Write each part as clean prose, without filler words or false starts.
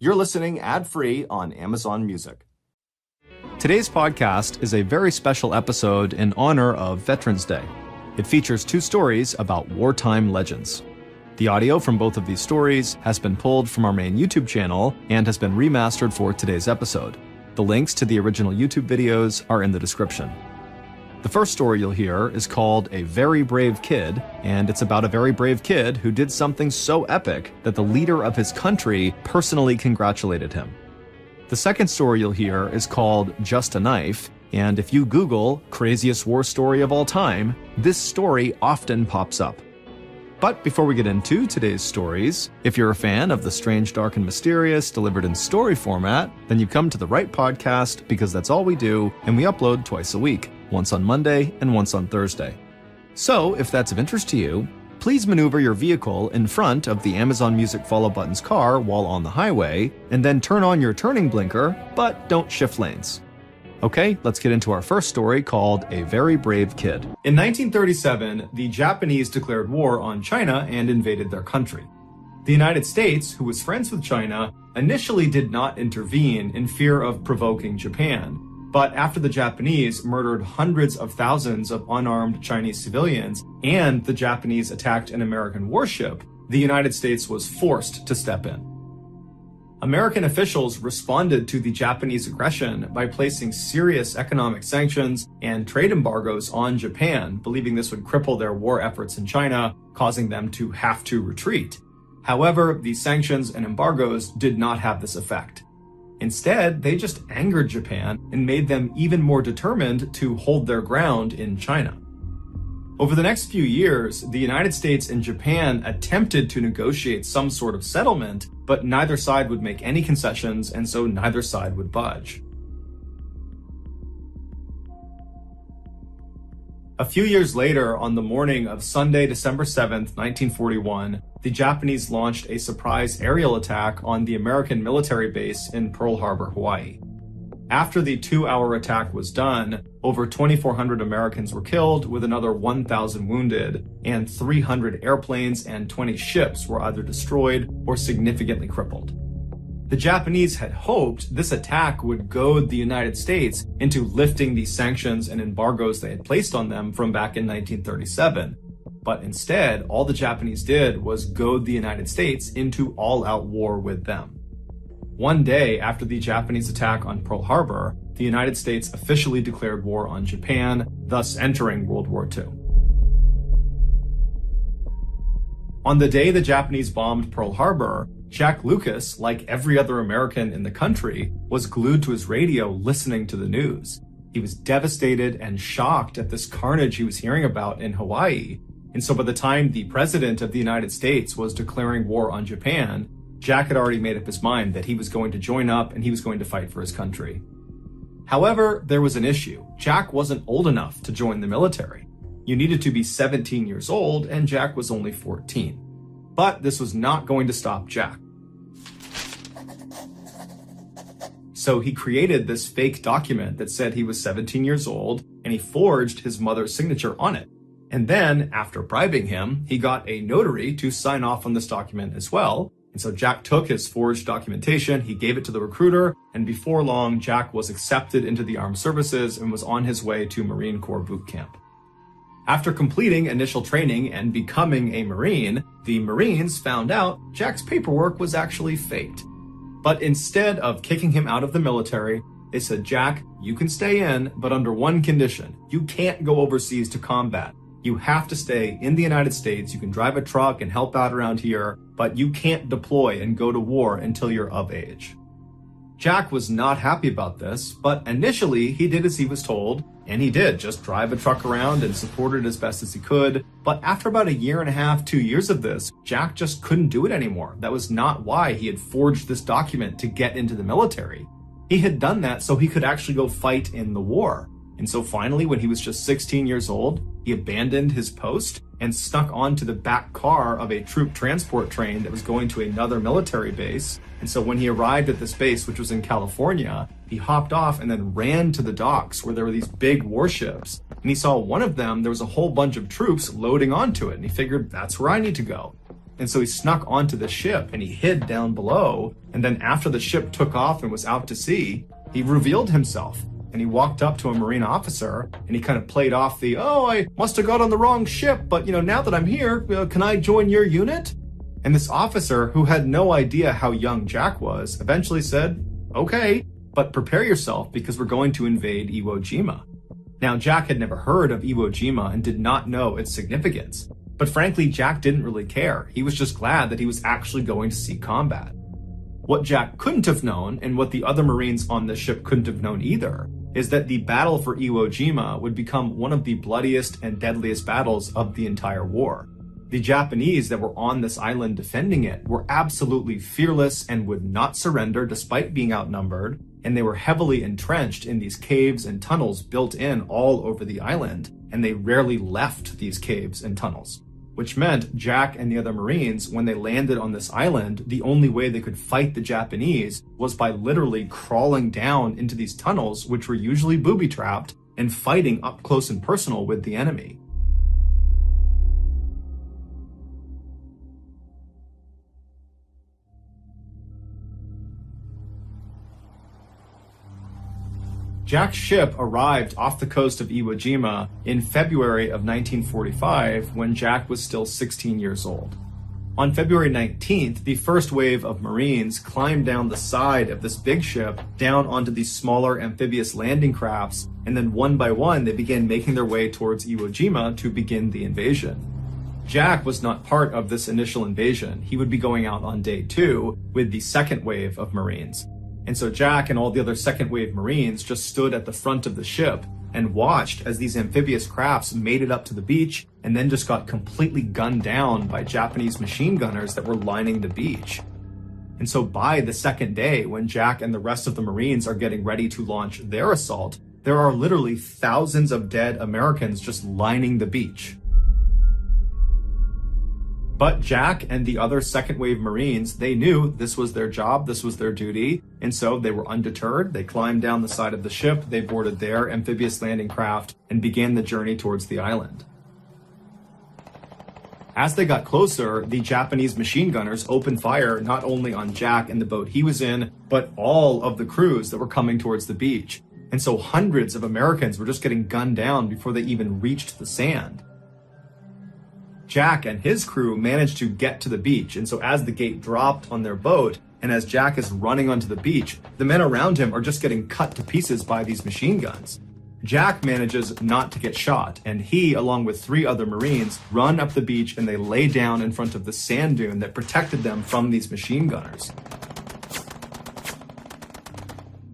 You're listening ad-free on Amazon Music. Today's podcast is a very special episode in honor of Veterans Day. It features two stories about wartime legends. The audio from both of these stories has been pulled from our main YouTube channel and has been remastered for today's episode. The links to the original YouTube videos are in the description. The first story you'll hear is called A Very Brave Kid, and it's about a very brave kid who did something so epic that the leader of his country personally congratulated him. The second story you'll hear is called Just a Knife, and if you Google craziest war story of all time, this story often pops up. But before we get into today's stories, if you're a fan of the strange, dark, and mysterious delivered in story format, then you've come to the right podcast because that's all we do, and we upload twice a week, once on Monday and once on Thursday. So if that's of interest to you, please maneuver your vehicle in front of the Amazon Music follow button's car while on the highway, and then turn on your turning blinker, but don't shift lanes. Okay, let's get into our first story called A Very Brave Kid. In 1937, the Japanese declared war on China and invaded their country. The United States, who was friends with China, initially did not intervene in fear of provoking Japan. But after the Japanese murdered hundreds of thousands of unarmed Chinese civilians and the Japanese attacked an American warship, the United States was forced to step in. American officials responded to the Japanese aggression by placing serious economic sanctions and trade embargoes on Japan, believing this would cripple their war efforts in China, causing them to have to retreat. However, these sanctions and embargoes did not have this effect. Instead, they just angered Japan and made them even more determined to hold their ground in China. Over the next few years, the United States and Japan attempted to negotiate some sort of settlement, but neither side would make any concessions, and so neither side would budge. A few years later, on the morning of Sunday, December 7th, 1941, the Japanese launched a surprise aerial attack on the American military base in Pearl Harbor, Hawaii. After the 2-hour attack was done, over 2,400 Americans were killed, with another 1,000 wounded, and 300 airplanes and 20 ships were either destroyed or significantly crippled. The Japanese had hoped this attack would goad the United States into lifting the sanctions and embargoes they had placed on them from back in 1937. But instead, all the Japanese did was goad the United States into all-out war with them. One day after the Japanese attack on Pearl Harbor, the United States officially declared war on Japan, thus entering World War II. On the day the Japanese bombed Pearl Harbor, Jack Lucas, like every other American in the country, was glued to his radio listening to the news. He was devastated and shocked at this carnage he was hearing about in Hawaii. And so by the time the President of the United States was declaring war on Japan, Jack had already made up his mind that he was going to join up and he was going to fight for his country. However, there was an issue. Jack wasn't old enough to join the military. You needed to be 17 years old, and Jack was only 14. But this was not going to stop Jack. So he created this fake document that said he was 17 years old, and he forged his mother's signature on it. And then, after bribing him, he got a notary to sign off on this document as well. And so Jack took his forged documentation, he gave it to the recruiter, and before long, Jack was accepted into the armed services and was on his way to Marine Corps boot camp. After completing initial training and becoming a Marine, the Marines found out Jack's paperwork was actually faked. But instead of kicking him out of the military, they said, "Jack, you can stay in, but under one condition. You can't go overseas to combat. You have to stay in the United States. You can drive a truck and help out around here, but you can't deploy and go to war until you're of age." Jack was not happy about this, but initially he did as he was told, and he did just drive a truck around and support it as best as he could. But after about 1.5 years, 2 years of this, Jack just couldn't do it anymore. That was not why he had forged this document to get into the military. He had done that so he could actually go fight in the war. And so finally, when he was just 16 years old, he abandoned his post and snuck onto the back car of a troop transport train that was going to another military base. And so when he arrived at this base, which was in California, he hopped off and then ran to the docks where there were these big warships. And he saw one of them, there was a whole bunch of troops loading onto it. And he figured, that's where I need to go. And so he snuck onto the ship and he hid down below. And then after the ship took off and was out to sea, he revealed himself. And he walked up to a Marine officer and he kind of played off the, oh, I must have got on the wrong ship, but now that I'm here, can I join your unit? And this officer, who had no idea how young Jack was, eventually said, okay, but prepare yourself because we're going to invade Iwo Jima. Now, Jack had never heard of Iwo Jima and did not know its significance. But frankly, Jack didn't really care. He was just glad that he was actually going to see combat. What Jack couldn't have known, and what the other Marines on the ship couldn't have known either, is that the battle for Iwo Jima would become one of the bloodiest and deadliest battles of the entire war. The Japanese that were on this island defending it were absolutely fearless and would not surrender despite being outnumbered, and they were heavily entrenched in these caves and tunnels built in all over the island, and they rarely left these caves and tunnels. Which meant Jack and the other Marines, when they landed on this island, the only way they could fight the Japanese was by literally crawling down into these tunnels, which were usually booby-trapped, and fighting up close and personal with the enemy. Jack's ship arrived off the coast of Iwo Jima in February of 1945 when Jack was still 16 years old. On February 19th, the first wave of Marines climbed down the side of this big ship down onto these smaller amphibious landing crafts, and then one by one they began making their way towards Iwo Jima to begin the invasion. Jack was not part of this initial invasion. He would be going out on day 2 with the second wave of Marines. And so Jack and all the other second wave Marines just stood at the front of the ship and watched as these amphibious crafts made it up to the beach and then just got completely gunned down by Japanese machine gunners that were lining the beach. And so by the second day, when Jack and the rest of the Marines are getting ready to launch their assault, there are literally thousands of dead Americans just lining the beach. But Jack and the other second wave Marines, they knew this was their job, this was their duty, and so they were undeterred. They climbed down the side of the ship, they boarded their amphibious landing craft, and began the journey towards the island. As they got closer, the Japanese machine gunners opened fire not only on Jack and the boat he was in, but all of the crews that were coming towards the beach. And so hundreds of Americans were just getting gunned down before they even reached the sand. Jack and his crew managed to get to the beach, and so as the gate dropped on their boat, and as Jack is running onto the beach, the men around him are just getting cut to pieces by these machine guns. Jack manages not to get shot, and he, along with 3 other Marines, run up the beach and they lay down in front of the sand dune that protected them from these machine gunners.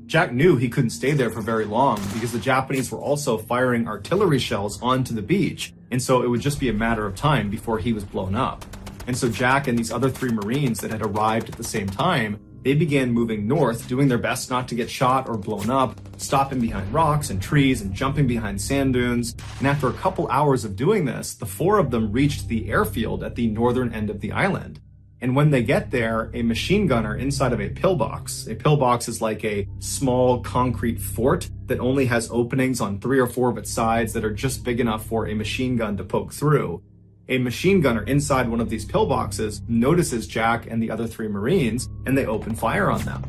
Jack knew he couldn't stay there for very long because the Japanese were also firing artillery shells onto the beach, and so it would just be a matter of time before he was blown up. And so Jack and these other 3 Marines that had arrived at the same time, they began moving north, doing their best not to get shot or blown up, stopping behind rocks and trees and jumping behind sand dunes. And after a couple hours of doing this, the 4 of them reached the airfield at the northern end of the island. And when they get there, a machine gunner inside of a pillbox is like a small concrete fort that only has openings on 3 or 4 of its sides that are just big enough for a machine gun to poke through. A machine gunner inside one of these pillboxes notices Jack and the other 3 Marines, and they open fire on them.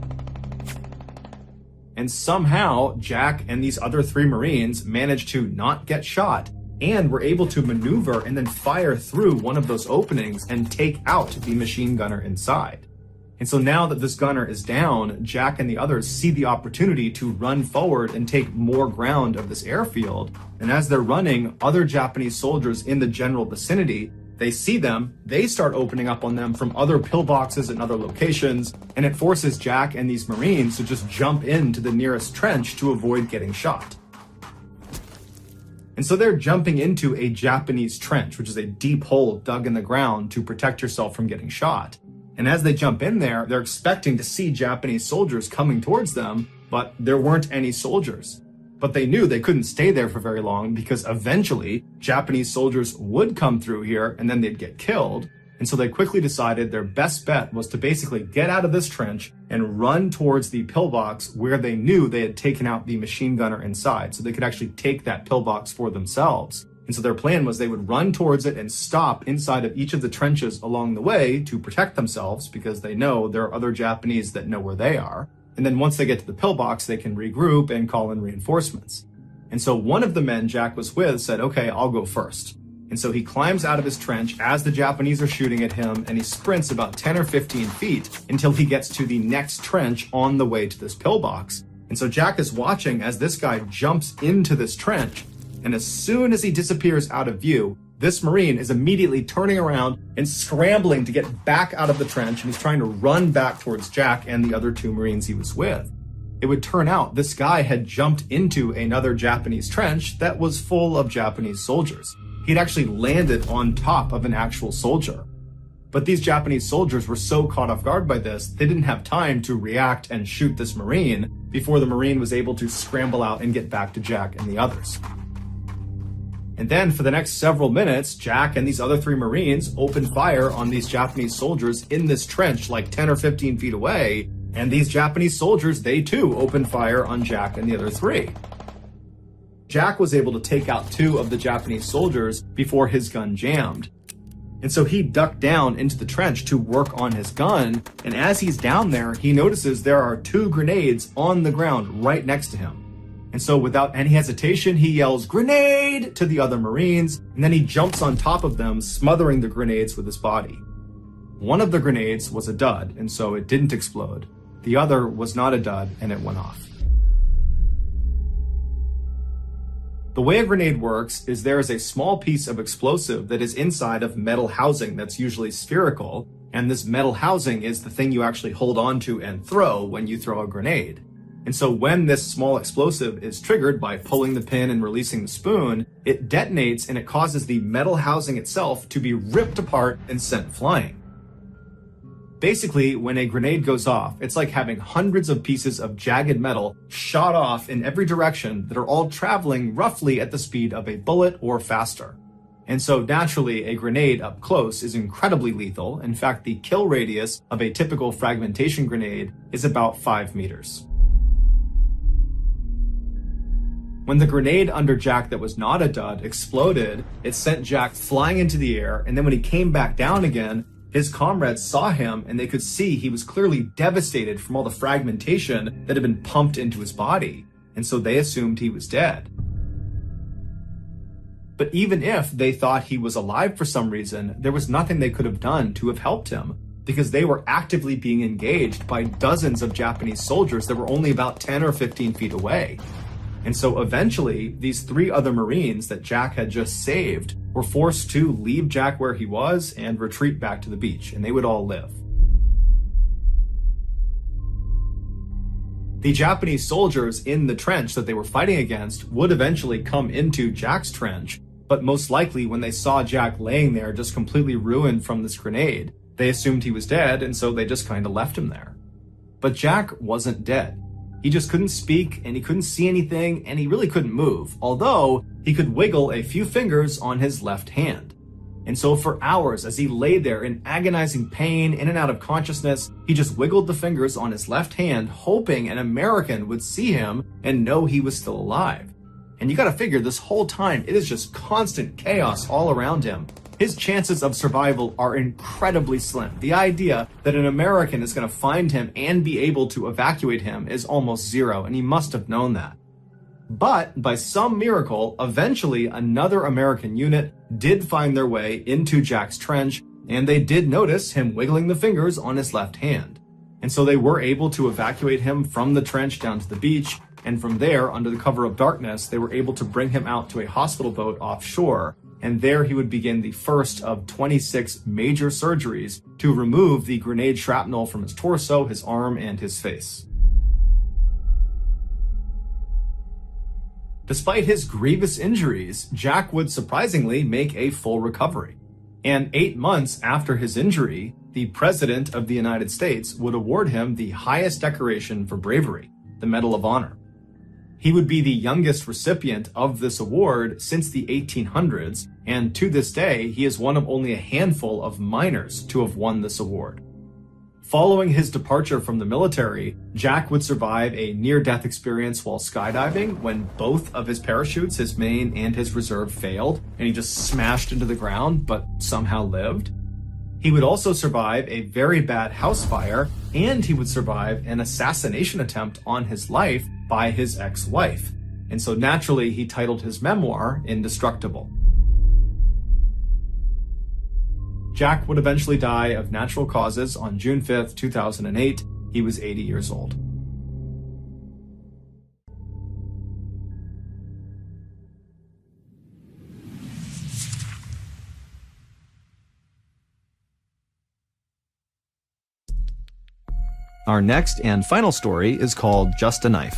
And somehow, Jack and these other 3 Marines managed to not get shot, and were able to maneuver and then fire through one of those openings and take out the machine gunner inside. And so now that this gunner is down, Jack and the others see the opportunity to run forward and take more ground of this airfield. And as they're running, other Japanese soldiers in the general vicinity, they see them, they start opening up on them from other pillboxes and other locations, and it forces Jack and these Marines to just jump into the nearest trench to avoid getting shot. And so they're jumping into a Japanese trench, which is a deep hole dug in the ground to protect yourself from getting shot. And as they jump in there, they're expecting to see Japanese soldiers coming towards them, but there weren't any soldiers. But they knew they couldn't stay there for very long because eventually Japanese soldiers would come through here and then they'd get killed. And so they quickly decided their best bet was to basically get out of this trench and run towards the pillbox where they knew they had taken out the machine gunner inside, so they could actually take that pillbox for themselves. And so their plan was they would run towards it and stop inside of each of the trenches along the way to protect themselves, because they know there are other Japanese that know where they are. And then once they get to the pillbox, they can regroup and call in reinforcements. And so one of the men Jack was with said, okay, I'll go first. And so he climbs out of his trench as the Japanese are shooting at him, and he sprints about 10 or 15 feet until he gets to the next trench on the way to this pillbox. And so Jack is watching as this guy jumps into this trench, and as soon as he disappears out of view, this Marine is immediately turning around and scrambling to get back out of the trench, and he's trying to run back towards Jack and the other two Marines he was with. It would turn out this guy had jumped into another Japanese trench that was full of Japanese soldiers. He'd actually landed on top of an actual soldier. But these Japanese soldiers were so caught off guard by this, they didn't have time to react and shoot this Marine before the Marine was able to scramble out and get back to Jack and the others. And then for the next several minutes, Jack and these other three Marines opened fire on these Japanese soldiers in this trench like 10 or 15 feet away. And these Japanese soldiers, they too opened fire on Jack and the other three. Jack was able to take out two of the Japanese soldiers before his gun jammed. And so he ducked down into the trench to work on his gun. And as he's down there, he notices there are two grenades on the ground right next to him. And so without any hesitation, he yells, "Grenade!" to the other Marines, and then he jumps on top of them, smothering the grenades with his body. One of the grenades was a dud, and so it didn't explode. The other was not a dud, and it went off. The way a grenade works is there is a small piece of explosive that is inside of metal housing that's usually spherical, and this metal housing is the thing you actually hold on to and throw when you throw a grenade. And so when this small explosive is triggered by pulling the pin and releasing the spoon, it detonates and it causes the metal housing itself to be ripped apart and sent flying. Basically, when a grenade goes off, it's like having hundreds of pieces of jagged metal shot off in every direction that are all traveling roughly at the speed of a bullet or faster. And so naturally, a grenade up close is incredibly lethal. In fact, the kill radius of a typical fragmentation grenade is about 5 meters. When the grenade under Jack that was not a dud exploded, it sent Jack flying into the air, and then when he came back down again, his comrades saw him and they could see he was clearly devastated from all the fragmentation that had been pumped into his body, and so they assumed he was dead. But even if they thought he was alive for some reason, there was nothing they could have done to have helped him, because they were actively being engaged by dozens of Japanese soldiers that were only about 10 or 15 feet away. And so eventually, these three other Marines that Jack had just saved were forced to leave Jack where he was and retreat back to the beach, and they would all live. The Japanese soldiers in the trench that they were fighting against would eventually come into Jack's trench, but most likely when they saw Jack laying there just completely ruined from this grenade, they assumed he was dead, and so they just kind of left him there. But Jack wasn't dead. He just couldn't speak, and he couldn't see anything, and he really couldn't move, although he could wiggle a few fingers on his left hand. And so for hours, as he lay there in agonizing pain, in and out of consciousness, he just wiggled the fingers on his left hand, hoping an American would see him and know he was still alive. And you gotta figure, this whole time, it is just constant chaos all around him. His chances of survival are incredibly slim. The idea that an American is going to find him and be able to evacuate him is almost zero, and he must have known that. But by some miracle, eventually another American unit did find their way into Jack's trench, and they did notice him wiggling the fingers on his left hand. And so they were able to evacuate him from the trench down to the beach, and from there, under the cover of darkness, they were able to bring him out to a hospital boat offshore. And there he would begin the first of 26 major surgeries to remove the grenade shrapnel from his torso, his arm, and his face. Despite his grievous injuries, Jack would surprisingly make a full recovery. And 8 months after his injury, the President of the United States would award him the highest decoration for bravery, the Medal of Honor. He would be the youngest recipient of this award since the 1800s, and to this day, he is one of only a handful of miners to have won this award. Following his departure from the military, Jack would survive a near-death experience while skydiving when both of his parachutes, his main and his reserve, failed, and he just smashed into the ground, but somehow lived. He would also survive a very bad house fire, and he would survive an assassination attempt on his life by his ex-wife. And so naturally, he titled his memoir Indestructible. Jack would eventually die of natural causes on June 5th, 2008. He was 80 years old. Our next and final story is called Just a Knife.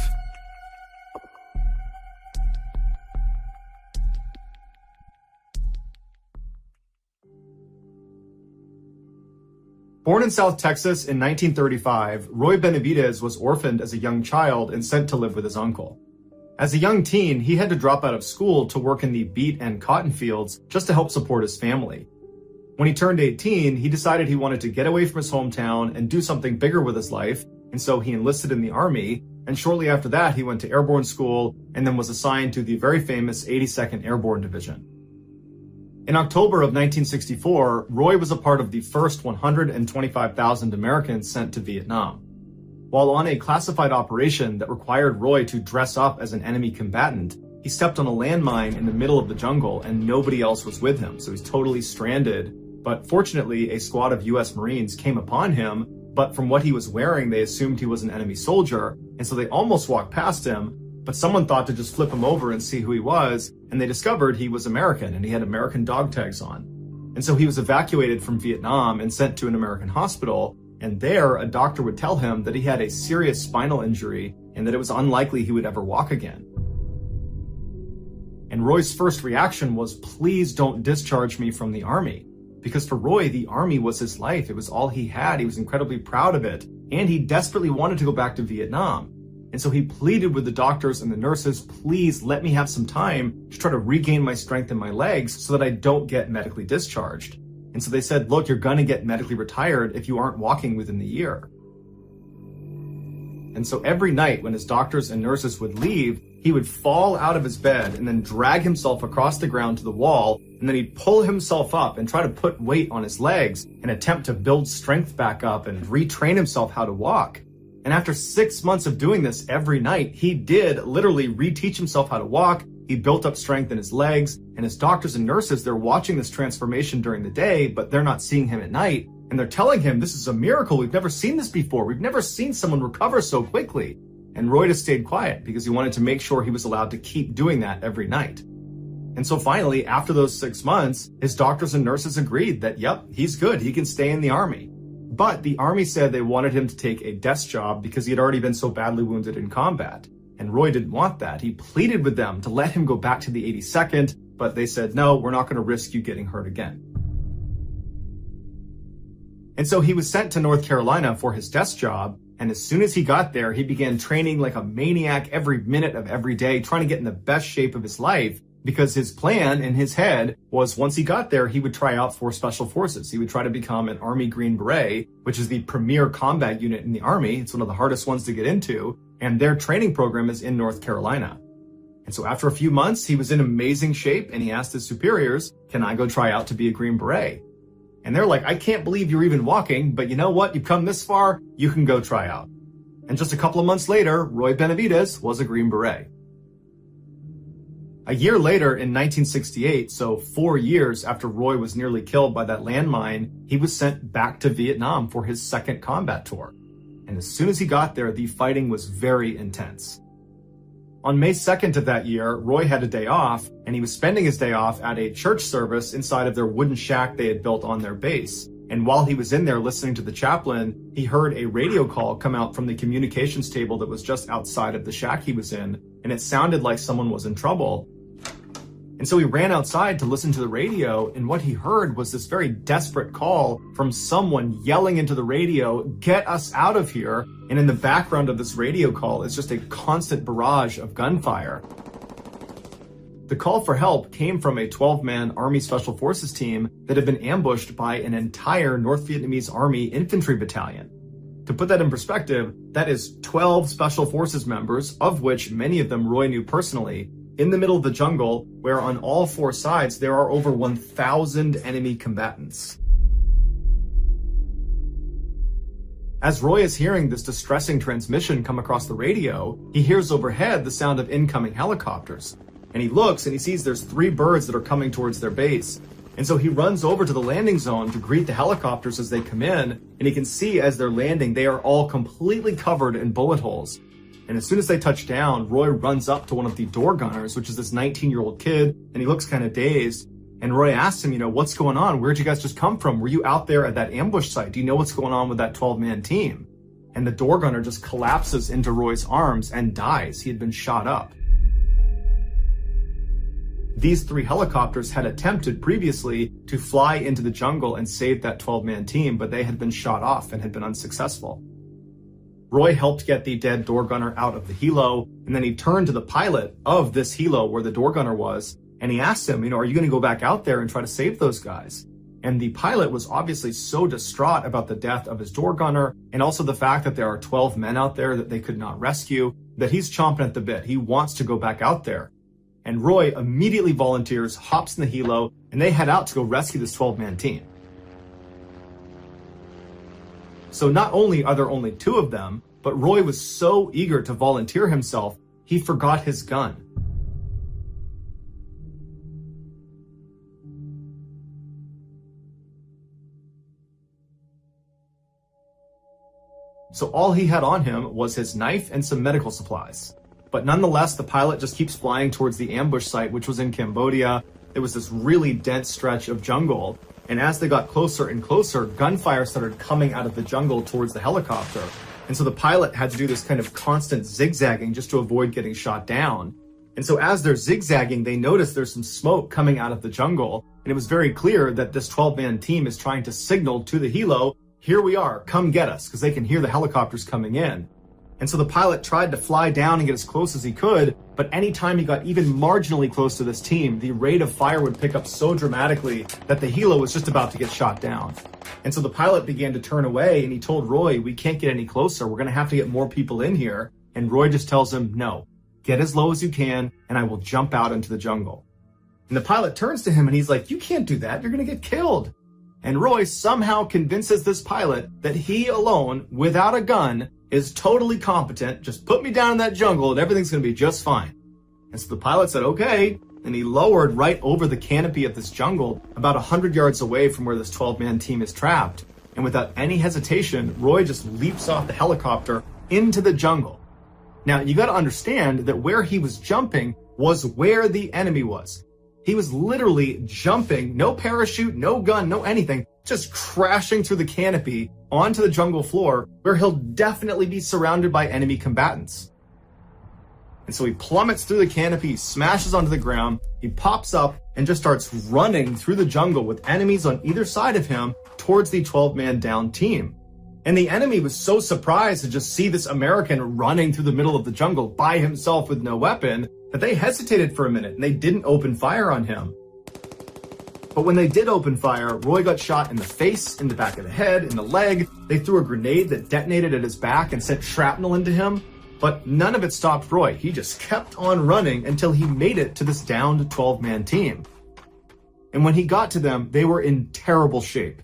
Born in South Texas in 1935, Roy Benavidez was orphaned as a young child and sent to live with his uncle. As a young teen, he had to drop out of school to work in the beet and cotton fields just to help support his family. When he turned 18, he decided he wanted to get away from his hometown and do something bigger with his life, and so he enlisted in the Army, and shortly after that, he went to airborne school and then was assigned to the very famous 82nd Airborne Division. In October of 1964, Roy was a part of the first 125,000 Americans sent to Vietnam. While on a classified operation that required Roy to dress up as an enemy combatant, he stepped on a landmine in the middle of the jungle and nobody else was with him, so he's totally stranded. But fortunately, a squad of US Marines came upon him, but from what he was wearing, they assumed he was an enemy soldier, and so they almost walked past him, but someone thought to just flip him over and see who he was, and they discovered he was American and he had American dog tags on. And so he was evacuated from Vietnam and sent to an American hospital, and there a doctor would tell him that he had a serious spinal injury and that it was unlikely he would ever walk again. And Roy's first reaction was, please don't discharge me from the Army. Because for Roy, the Army was his life. It was all he had. He was incredibly proud of it. And he desperately wanted to go back to Vietnam. And so he pleaded with the doctors and the nurses, please let me have some time to try to regain my strength in my legs so that I don't get medically discharged. And so they said, look, you're going to get medically retired if you aren't walking within the year. And so every night when his doctors and nurses would leave, he would fall out of his bed and then drag himself across the ground to the wall, and then he'd pull himself up and try to put weight on his legs and attempt to build strength back up and retrain himself how to walk. And after 6 months of doing this every night, he did literally reteach himself how to walk. He built up strength in his legs, and his doctors and nurses, they're watching this transformation during the day, but they're not seeing him at night. And they're telling him, this is a miracle. We've never seen this before. We've never seen someone recover so quickly. And Roy just stayed quiet because he wanted to make sure he was allowed to keep doing that every night. And so finally, after those 6 months, his doctors and nurses agreed that, yep, he's good. He can stay in the Army. But the Army said they wanted him to take a desk job because he had already been so badly wounded in combat. And Roy didn't want that. He pleaded with them to let him go back to the 82nd, but they said, no, we're not going to risk you getting hurt again. And so he was sent to North Carolina for his desk job. And as soon as he got there, he began training like a maniac every minute of every day, trying to get in the best shape of his life, because his plan in his head was once he got there, he would try out for Special Forces. He would try to become an Army Green Beret, which is the premier combat unit in the Army. It's one of the hardest ones to get into, and their training program is in North Carolina. And so after a few months, he was in amazing shape, and he asked his superiors, can I go try out to be a Green Beret? And they're like, I can't believe you're even walking, but you know what? You've come this far, you can go try out. And just a couple of months later, Roy Benavidez was a Green Beret. A year later, in 1968, so 4 years after Roy was nearly killed by that landmine, he was sent back to Vietnam for his second combat tour. And as soon as he got there, the fighting was very intense. On May 2nd of that year, Roy had a day off, and he was spending his day off at a church service inside of their wooden shack they had built on their base. And while he was in there listening to the chaplain, he heard a radio call come out from the communications table that was just outside of the shack he was in, and it sounded like someone was in trouble. And so he ran outside to listen to the radio, and what he heard was this very desperate call from someone yelling into the radio, get us out of here. And in the background of this radio call is just a constant barrage of gunfire. The call for help came from a 12-man Army Special Forces team that had been ambushed by an entire North Vietnamese Army infantry battalion. To put that in perspective, that is 12 Special Forces members, of which many of them Roy knew personally, in the middle of the jungle, where on all four sides there are over 1,000 enemy combatants. As Roy is hearing this distressing transmission come across the radio, he hears overhead the sound of incoming helicopters. And he looks and he sees there's 3 birds that are coming towards their base. And so he runs over to the landing zone to greet the helicopters as they come in, and he can see as they're landing, they are all completely covered in bullet holes. And as soon as they touch down, Roy runs up to one of the door gunners, which is this 19-year-old kid, and he looks kind of dazed. And Roy asks him, what's going on? Where'd you guys just come from? Were you out there at that ambush site? Do you know what's going on with that 12-man team? And the door gunner just collapses into Roy's arms and dies. He had been shot up. These 3 helicopters had attempted previously to fly into the jungle and save that 12-man team, but they had been shot off and had been unsuccessful. Roy helped get the dead door gunner out of the helo, and then he turned to the pilot of this helo where the door gunner was, and he asked him, are you going to go back out there and try to save those guys? And the pilot was obviously so distraught about the death of his door gunner, and also the fact that there are 12 men out there that they could not rescue, that he's chomping at the bit. He wants to go back out there. And Roy immediately volunteers, hops in the helo, and they head out to go rescue this 12-man team. So not only are there only 2 of them, but Roy was so eager to volunteer himself, he forgot his gun. So all he had on him was his knife and some medical supplies. But nonetheless, the pilot just keeps flying towards the ambush site, which was in Cambodia. It was this really dense stretch of jungle. And as they got closer and closer, gunfire started coming out of the jungle towards the helicopter. And so the pilot had to do this kind of constant zigzagging just to avoid getting shot down. And so as they're zigzagging, they notice there's some smoke coming out of the jungle. And it was very clear that this 12-man team is trying to signal to the helo, here we are, come get us, because they can hear the helicopters coming in. And so the pilot tried to fly down and get as close as he could, but anytime he got even marginally close to this team, the rate of fire would pick up so dramatically that the helo was just about to get shot down. And so the pilot began to turn away, and he told Roy, we can't get any closer, we're going to have to get more people in here. And Roy just tells him, no, get as low as you can, and I will jump out into the jungle. And the pilot turns to him and he's like, you can't do that, you're going to get killed. And Roy somehow convinces this pilot that he alone, without a gun, is totally competent. Just put me down in that jungle and everything's going to be just fine. And so the pilot said, okay. And he lowered right over the canopy of this jungle, about 100 yards away from where this 12-man team is trapped. And without any hesitation, Roy just leaps off the helicopter into the jungle. Now, you got to understand that where he was jumping was where the enemy was. He was literally jumping, no parachute, no gun, no anything, just crashing through the canopy onto the jungle floor where he'll definitely be surrounded by enemy combatants. And so he plummets through the canopy, smashes onto the ground, he pops up and just starts running through the jungle with enemies on either side of him towards the 12-man down team. And the enemy was so surprised to just see this American running through the middle of the jungle by himself with no weapon that they hesitated for a minute and they didn't open fire on him. But when they did open fire, Roy got shot in the face, in the back of the head, in the leg. They threw a grenade that detonated at his back and sent shrapnel into him. But none of it stopped Roy. He just kept on running until he made it to this downed 12-man team. And when he got to them, they were in terrible shape.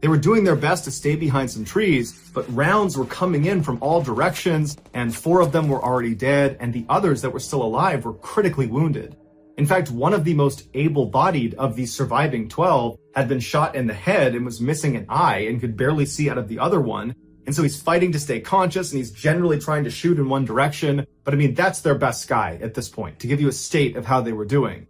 They were doing their best to stay behind some trees, but rounds were coming in from all directions, and 4 of them were already dead, and the others that were still alive were critically wounded. In fact, one of the most able-bodied of the surviving 12 had been shot in the head and was missing an eye and could barely see out of the other one. And so he's fighting to stay conscious, and he's generally trying to shoot in one direction. But I mean, that's their best guy at this point, to give you a state of how they were doing.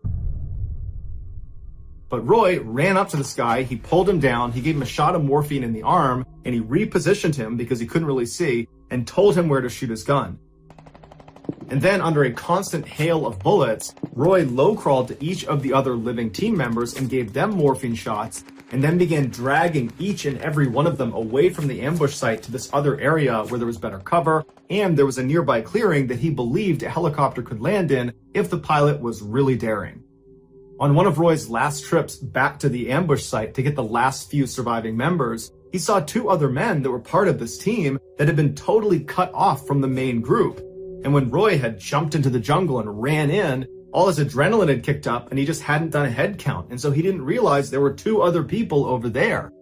But Roy ran up to this guy, he pulled him down, he gave him a shot of morphine in the arm, and he repositioned him because he couldn't really see, and told him where to shoot his gun. And then, under a constant hail of bullets, Roy low-crawled to each of the other living team members and gave them morphine shots, and then began dragging each and every one of them away from the ambush site to this other area where there was better cover, and there was a nearby clearing that he believed a helicopter could land in if the pilot was really daring. On one of Roy's last trips back to the ambush site to get the last few surviving members, he he saw two other men that were part of this team that had been totally cut off from the main group. And when Roy had jumped into the jungle and ran in, all his adrenaline had kicked up and he just hadn't done a head count. And so he didn't realize there were two other people over there.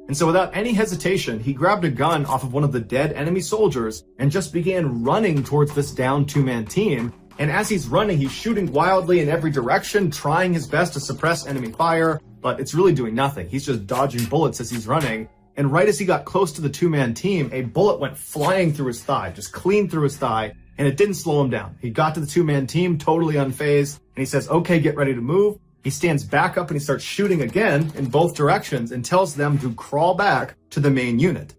And so without any hesitation, he grabbed a gun off of one of the dead enemy soldiers and just began running towards this downed two-man team. And as he's running, he's shooting wildly in every direction, trying his best to suppress enemy fire, but it's really doing nothing. He's just dodging bullets as he's running. And right as he got close to the two-man team, a bullet went flying through his thigh, just clean through his thigh, and it didn't slow him down. He got to the two-man team totally unfazed, and he says, okay, get ready to move. He stands back up and he starts shooting again in both directions and tells them to crawl back to the main unit.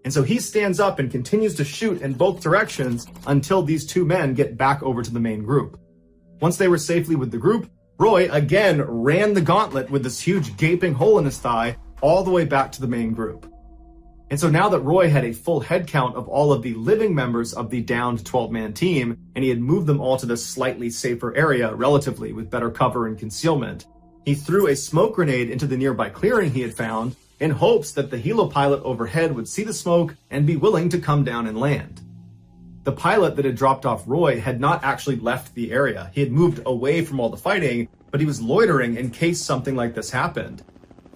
And so he stands up and continues to shoot in both directions until these two men get back over to the main group. Once they were safely with the group, Roy again ran the gauntlet with this huge gaping hole in his thigh all the way back to the main group. And so now that Roy had a full head count of all of the living members of the downed 12-man team, and he had moved them all to this slightly safer area relatively with better cover and concealment, he threw a smoke grenade into the nearby clearing he had found in hopes that the helo pilot overhead would see the smoke and be willing to come down and land. The pilot that had dropped off Roy had not actually left the area. He had moved away from all the fighting, but he was loitering in case something like this happened.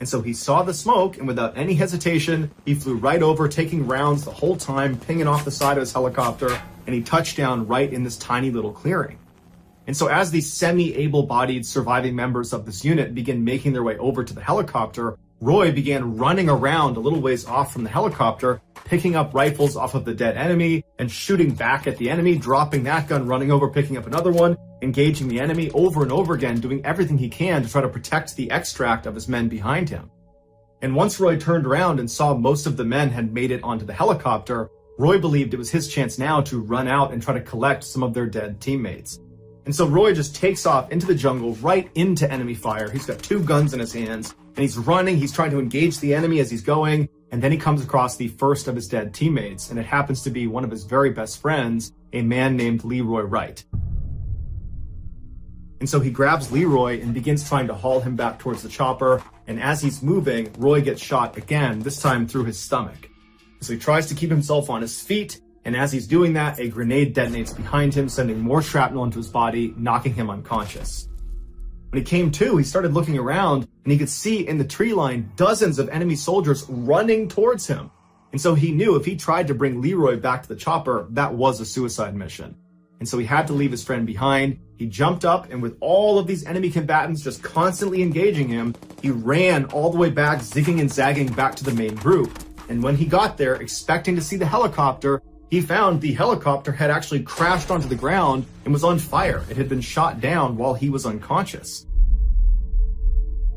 And so he saw the smoke, and without any hesitation, he flew right over, taking rounds the whole time, pinging off the side of his helicopter, and he touched down right in this tiny little clearing. And so as these semi-able-bodied surviving members of this unit began making their way over to the helicopter, Roy began running around a little ways off from the helicopter, picking up rifles off of the dead enemy and shooting back at the enemy, dropping that gun, running over, picking up another one, engaging the enemy over and over again, doing everything he can to try to protect the extract of his men behind him. And once Roy turned around and saw most of the men had made it onto the helicopter, Roy believed it was his chance now to run out and try to collect some of their dead teammates. And so Roy just takes off into the jungle, right into enemy fire. He's got two guns in his hands, and he's running. He's trying to engage the enemy as he's going, and then he comes across the first of his dead teammates, and it happens to be one of his very best friends, a man named Leroy Wright. And so he grabs Leroy and begins trying to haul him back towards the chopper, and as he's moving, Roy gets shot again, this time through his stomach. So he tries to keep himself on his feet, and as he's doing that, a grenade detonates behind him, sending more shrapnel into his body, knocking him unconscious. When he came to, he started looking around, and he could see in the tree line dozens of enemy soldiers running towards him. And so he knew if he tried to bring Leroy back to the chopper, that was a suicide mission. And so he had to leave his friend behind. He jumped up, and with all of these enemy combatants just constantly engaging him, he ran all the way back, zigging and zagging back to the main group. And when he got there, expecting to see the helicopter, he found the helicopter had actually crashed onto the ground and was on fire. It had been shot down while he was unconscious.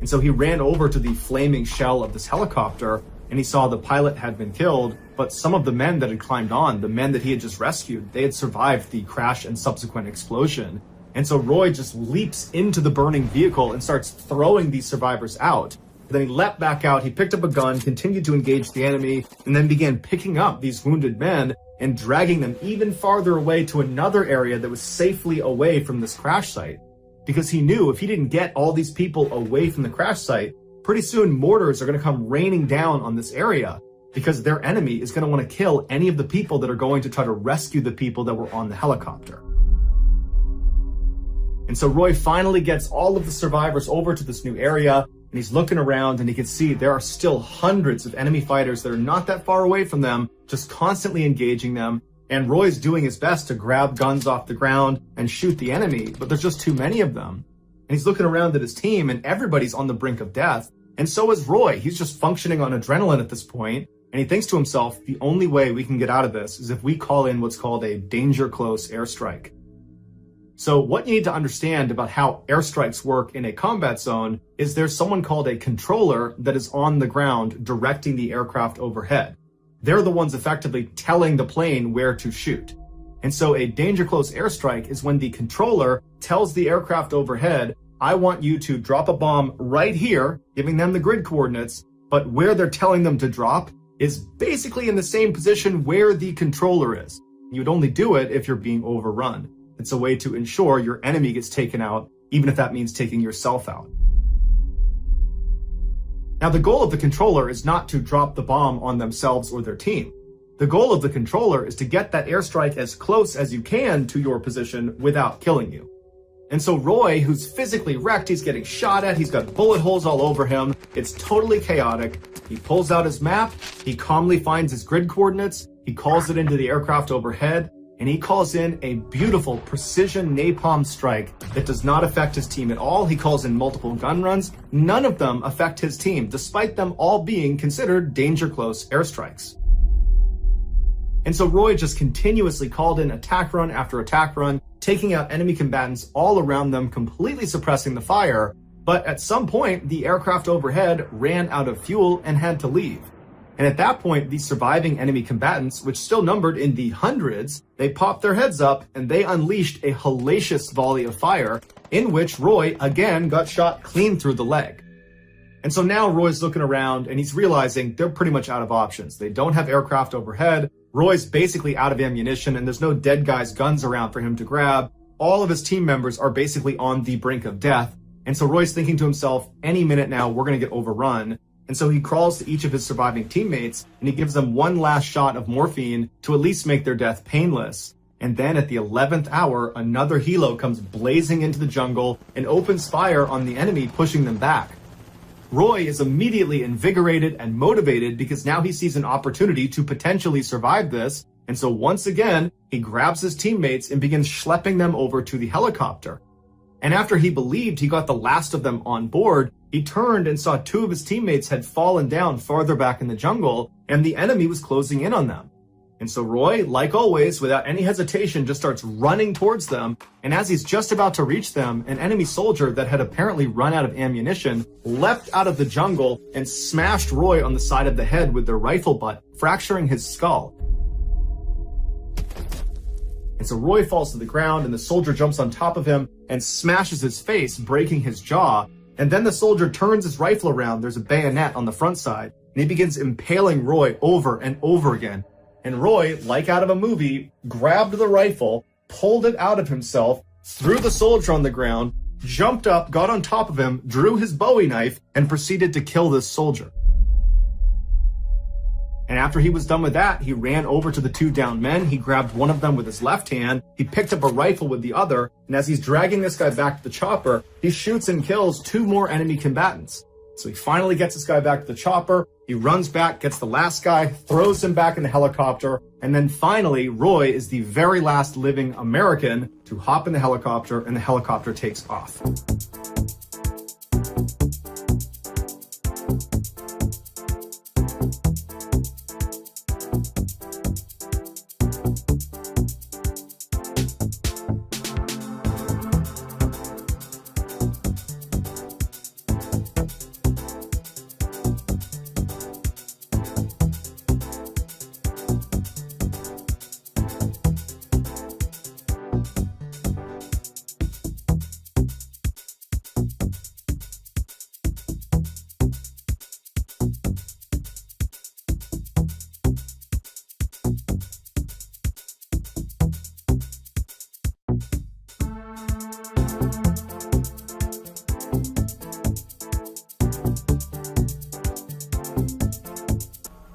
And so he ran over to the flaming shell of this helicopter, and he saw the pilot had been killed, but some of the men that had climbed on, the men that he had just rescued, they had survived the crash and subsequent explosion. And so Roy just leaps into the burning vehicle and starts throwing these survivors out. Then he leapt back out, he picked up a gun, continued to engage the enemy, and then began picking up these wounded men and dragging them even farther away to another area that was safely away from this crash site. Because he knew if he didn't get all these people away from the crash site, pretty soon mortars are going to come raining down on this area, because their enemy is going to want to kill any of the people that are going to try to rescue the people that were on the helicopter. And so Roy finally gets all of the survivors over to this new area, and he's looking around, and he can see there are still hundreds of enemy fighters that are not that far away from them, just constantly engaging them. And Roy's doing his best to grab guns off the ground and shoot the enemy, but there's just too many of them. And he's looking around at his team, and everybody's on the brink of death. And so is Roy. He's just functioning on adrenaline at this point. And he thinks to himself, the only way we can get out of this is if we call in what's called a danger close airstrike. So what you need to understand about how airstrikes work in a combat zone is there's someone called a controller that is on the ground directing the aircraft overhead. They're the ones effectively telling the plane where to shoot. And so a danger close airstrike is when the controller tells the aircraft overhead, I want you to drop a bomb right here, giving them the grid coordinates, but where they're telling them to drop is basically in the same position where the controller is. You'd only do it if you're being overrun. It's a way to ensure your enemy gets taken out, even if that means taking yourself out. Now, the goal of the controller is not to drop the bomb on themselves or their team. The goal of the controller is to get that airstrike as close as you can to your position without killing you. And so Roy, who's physically wrecked, he's getting shot at, he's got bullet holes all over him, it's totally chaotic. He pulls out his map, he calmly finds his grid coordinates, he calls it into the aircraft overhead, and he calls in a beautiful precision napalm strike that does not affect his team at all. He calls in multiple gun runs. None of them affect his team, despite them all being considered danger close airstrikes. And so Roy just continuously called in attack run after attack run, taking out enemy combatants all around them, completely suppressing the fire. But at some point, the aircraft overhead ran out of fuel and had to leave. And at that point, the surviving enemy combatants, which still numbered in the hundreds, they popped their heads up and they unleashed a hellacious volley of fire in which Roy again got shot clean through the leg. And so now Roy's looking around and he's realizing they're pretty much out of options. They don't have aircraft overhead. Roy's basically out of ammunition and there's no dead guys' guns around for him to grab. All of his team members are basically on the brink of death. And so Roy's thinking to himself, any minute now, we're going to get overrun. And so he crawls to each of his surviving teammates and he gives them one last shot of morphine to at least make their death painless. And then at the 11th hour, another helo comes blazing into the jungle and opens fire on the enemy, pushing them back. Roy is immediately invigorated and motivated because now he sees an opportunity to potentially survive this. And so once again, he grabs his teammates and begins schlepping them over to the helicopter. And after he believed he got the last of them on board, he turned and saw two of his teammates had fallen down farther back in the jungle, and the enemy was closing in on them. And so Roy, like always, without any hesitation, just starts running towards them. And as he's just about to reach them, an enemy soldier that had apparently run out of ammunition leapt out of the jungle and smashed Roy on the side of the head with their rifle butt, fracturing his skull. And so Roy falls to the ground and the soldier jumps on top of him and smashes his face, breaking his jaw. And then the soldier turns his rifle around. There's a bayonet on the front side and he begins impaling Roy over and over again. And Roy, like out of a movie, grabbed the rifle, pulled it out of himself, threw the soldier on the ground, jumped up, got on top of him, drew his Bowie knife, and proceeded to kill this soldier. And after he was done with that, he ran over to the two downed men. He grabbed one of them with his left hand. He picked up a rifle with the other. And as he's dragging this guy back to the chopper, he shoots and kills two more enemy combatants. So he finally gets this guy back to the chopper. He runs back, gets the last guy, throws him back in the helicopter. And then finally, Roy is the very last living American to hop in the helicopter, and the helicopter takes off.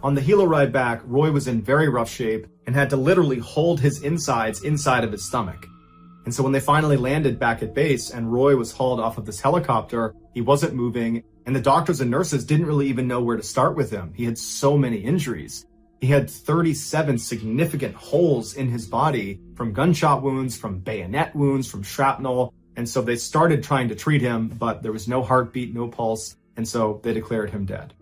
On the helo ride back, Roy was in very rough shape and had to literally hold his insides inside of his stomach. And so when they finally landed back at base and Roy was hauled off of this helicopter, he wasn't moving, and the doctors and nurses didn't really even know where to start with him. He had so many injuries. He had 37 significant holes in his body from gunshot wounds, from bayonet wounds, from shrapnel. And so they started trying to treat him, but there was no heartbeat, no pulse, and so they declared him dead.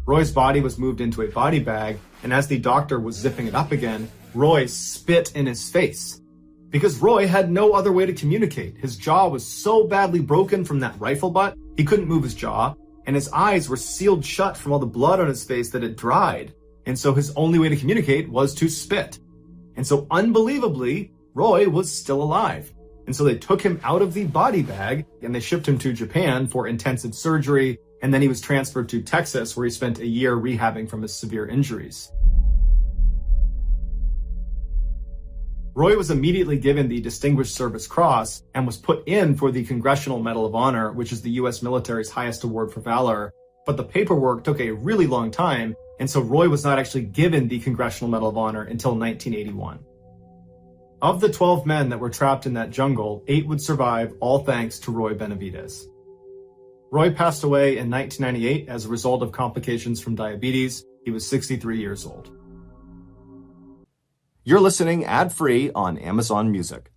Roy's body was moved into a body bag, and as the doctor was zipping it up again, Roy spit in his face. Because Roy had no other way to communicate. His jaw was so badly broken from that rifle butt, he couldn't move his jaw, and his eyes were sealed shut from all the blood on his face that had dried. And so his only way to communicate was to spit. And so unbelievably, Roy was still alive. And so they took him out of the body bag and they shipped him to Japan for intensive surgery. And then he was transferred to Texas, where he spent a year rehabbing from his severe injuries. Roy was immediately given the Distinguished Service Cross and was put in for the Congressional Medal of Honor, which is the U.S. military's highest award for valor. But the paperwork took a really long time, and so Roy was not actually given the Congressional Medal of Honor until 1981. Of the 12 men that were trapped in that jungle, 8 would survive, all thanks to Roy Benavides. Roy passed away in 1998 as a result of complications from diabetes. He was 63 years old. You're listening ad-free on Amazon Music.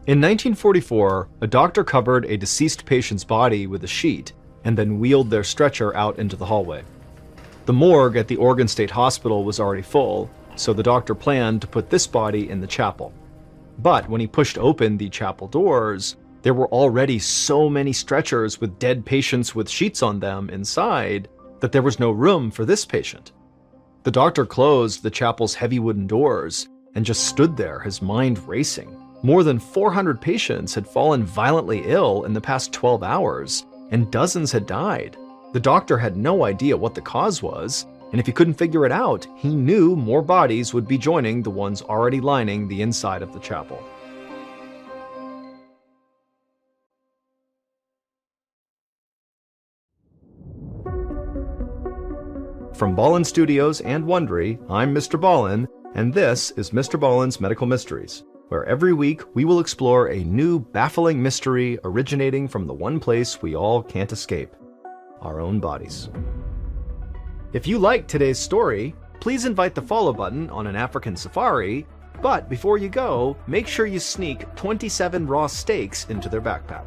In 1944, a doctor covered a deceased patient's body with a sheet and then wheeled their stretcher out into the hallway. The morgue at the Oregon State Hospital was already full, so the doctor planned to put this body in the chapel. But when he pushed open the chapel doors, there were already so many stretchers with dead patients with sheets on them inside that there was no room for this patient. The doctor closed the chapel's heavy wooden doors and just stood there, his mind racing. More than 400 patients had fallen violently ill in the past 12 hours, and dozens had died. The doctor had no idea what the cause was, and if he couldn't figure it out, he knew more bodies would be joining the ones already lining the inside of the chapel. From Ballen Studios and Wondery, I'm MrBallen, and this is MrBallen's Medical Mysteries, where every week we will explore a new baffling mystery originating from the one place we all can't escape, our own bodies. If you liked today's story, please invite the follow button on an African safari, but before you go, make sure you sneak 27 raw steaks into their backpack.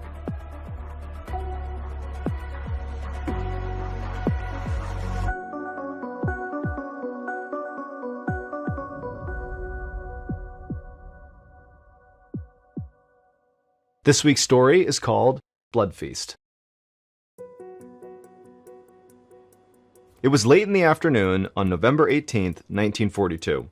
This week's story is called Blood Feast. It was late in the afternoon on November 18th, 1942.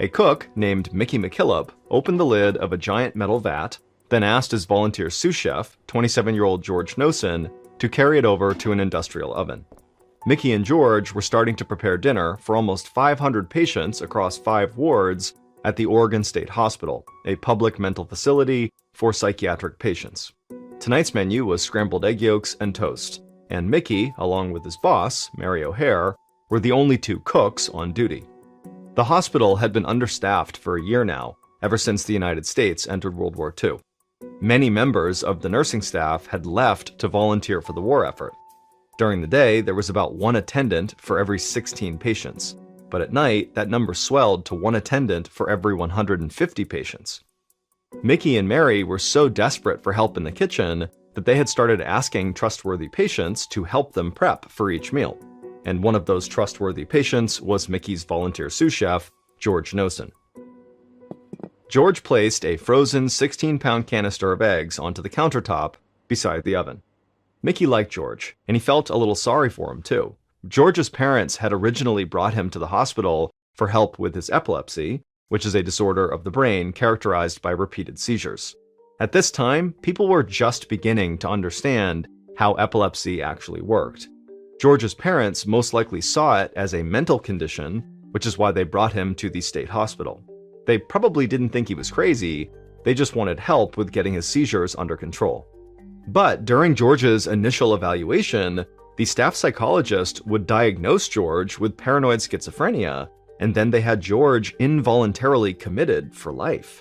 A cook named Mickey McKillop opened the lid of a giant metal vat, then asked his volunteer sous chef, 27-year-old George Nosen, to carry it over to an industrial oven. Mickey and George were starting to prepare dinner for almost 500 patients across 5 wards at the Oregon State Hospital, a public mental facility for psychiatric patients. Tonight's menu was scrambled egg yolks and toast, and Mickey, along with his boss, Mary O'Hare, were the only 2 cooks on duty. The hospital had been understaffed for a year now, ever since the United States entered World War II. Many members of the nursing staff had left to volunteer for the war effort. During the day, there was about 1 attendant for every 16 patients, but at night, that number swelled to 1 attendant for every 150 patients. Mickey and Mary were so desperate for help in the kitchen that they had started asking trustworthy patients to help them prep for each meal. And one of those trustworthy patients was Mickey's volunteer sous chef, George Nosen. George placed a frozen 16-pound canister of eggs onto the countertop beside the oven. Mickey liked George, and he felt a little sorry for him too. George's parents had originally brought him to the hospital for help with his epilepsy, which is a disorder of the brain characterized by repeated seizures. At this time, people were just beginning to understand how epilepsy actually worked. George's parents most likely saw it as a mental condition, which is why they brought him to the state hospital. They probably didn't think he was crazy, they just wanted help with getting his seizures under control. But during George's initial evaluation, the staff psychologist would diagnose George with paranoid schizophrenia, and then they had George involuntarily committed for life.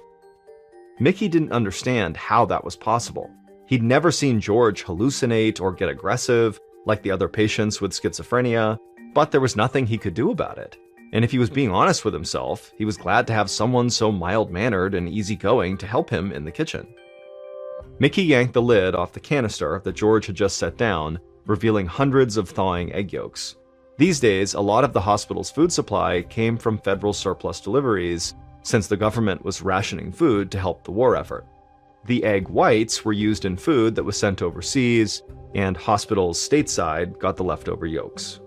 Mickey didn't understand how that was possible. He'd never seen George hallucinate or get aggressive like the other patients with schizophrenia, but there was nothing he could do about it. And if he was being honest with himself, he was glad to have someone so mild-mannered and easygoing to help him in the kitchen. Mickey yanked the lid off the canister that George had just set down, revealing hundreds of thawing egg yolks. These days, a lot of the hospital's food supply came from federal surplus deliveries, since the government was rationing food to help the war effort. The egg whites were used in food that was sent overseas, and hospitals stateside got the leftover yolks.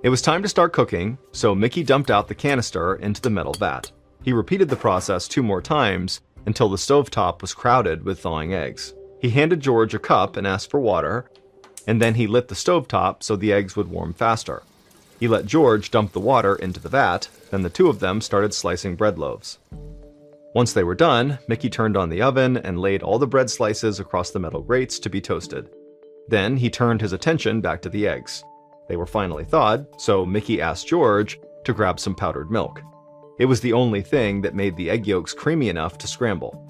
It was time to start cooking, so Mickey dumped out the canister into the metal vat. He repeated the process 2 more times until the stovetop was crowded with thawing eggs. He handed George a cup and asked for water, and then he lit the stovetop so the eggs would warm faster. He let George dump the water into the vat, then the two of them started slicing bread loaves. Once they were done, Mickey turned on the oven and laid all the bread slices across the metal grates to be toasted. Then he turned his attention back to the eggs. They were finally thawed, so Mickey asked George to grab some powdered milk. It was the only thing that made the egg yolks creamy enough to scramble.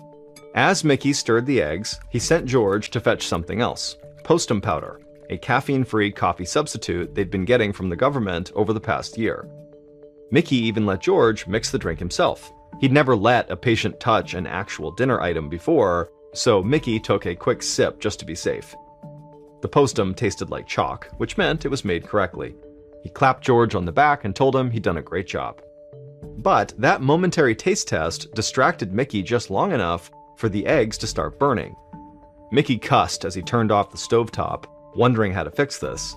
As Mickey stirred the eggs, he sent George to fetch something else, postum powder, a caffeine-free coffee substitute they'd been getting from the government over the past year. Mickey even let George mix the drink himself. He'd never let a patient touch an actual dinner item before, so Mickey took a quick sip just to be safe. The postum tasted like chalk, which meant it was made correctly. He clapped George on the back and told him he'd done a great job. But that momentary taste test distracted Mickey just long enough for the eggs to start burning. Mickey cussed as he turned off the stovetop, wondering how to fix this.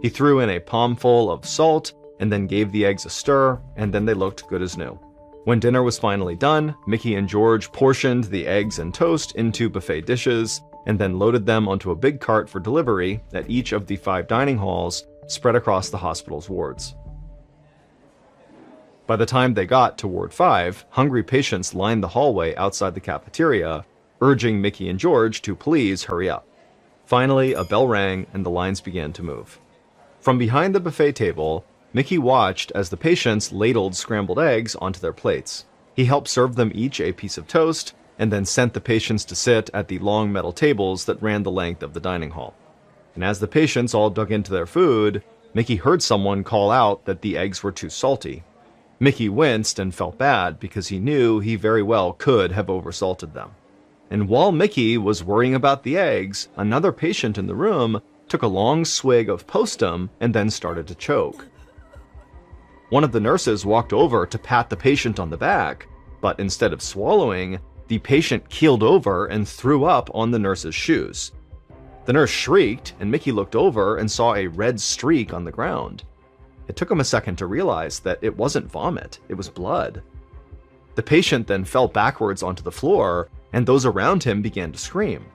He threw in a palmful of salt and then gave the eggs a stir, and then they looked good as new. When dinner was finally done, Mickey and George portioned the eggs and toast into buffet dishes and then loaded them onto a big cart for delivery at each of the 5 dining halls spread across the hospital's wards. By the time they got to Ward 5, hungry patients lined the hallway outside the cafeteria, urging Mickey and George to please hurry up. Finally, a bell rang and the lines began to move. From behind the buffet table, Mickey watched as the patients ladled scrambled eggs onto their plates. He helped serve them each a piece of toast, and then sent the patients to sit at the long metal tables that ran the length of the dining hall. And as the patients all dug into their food, Mickey heard someone call out that the eggs were too salty. Mickey winced and felt bad because he knew he very well could have oversalted them. And while Mickey was worrying about the eggs, another patient in the room took a long swig of postum and then started to choke. One of the nurses walked over to pat the patient on the back, but instead of swallowing, the patient keeled over and threw up on the nurse's shoes. The nurse shrieked, and Mickey looked over and saw a red streak on the ground. It took him a second to realize that it wasn't vomit, it was blood. The patient then fell backwards onto the floor, and those around him began to scream.